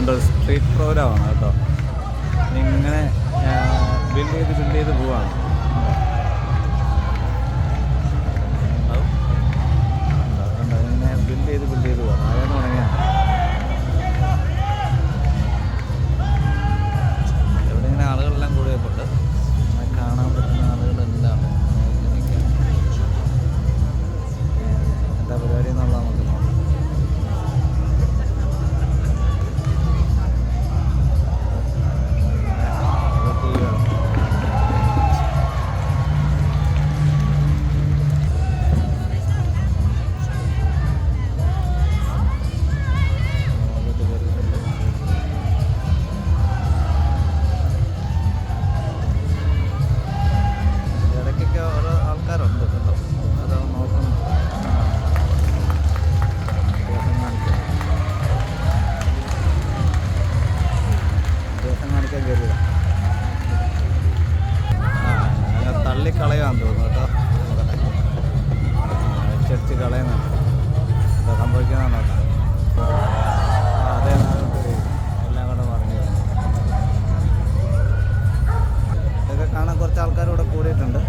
കണ്ടോ സ്ട്രീറ്റ് പ്രോഗ്രാമാണ് കേട്ടോ. ഇങ്ങനെ ബിൽഡ് ചെയ്ത് പോവാണ്. ഇങ്ങനെ ബിൽഡ് ചെയ്ത് പോവാം. മഴയെന്ന് തുടങ്ങിയാൽ ഇവിടെ ഇങ്ങനെ ആളുകളെല്ലാം കൂടിയപ്പോട്ട് കാണാൻ പറ്റുന്ന ആളുകളെല്ലാം നിൽക്കാം. എന്താ പരിപാടി എന്നുള്ള നമുക്ക് നോക്കാം. ഓരോ ആൾക്കാരുണ്ട് കേട്ടോ. അത് നോക്കുന്നു. ദിവസം കാണിക്കാൻ കയറിയതാ. അങ്ങനെ തള്ളിക്കളയാന്ന് തോന്നുന്നു കേട്ടോ. അടിച്ചടിച്ച് കളയുന്നുണ്ട്. എന്താ സംഭവിക്കുന്ന നോക്കാം. അതെ, എല്ലാം കൂടെ പറഞ്ഞു. ഇതൊക്കെ കാണാൻ കുറച്ച് ആൾക്കാർ ഇവിടെ കൂടിയിട്ടുണ്ട്.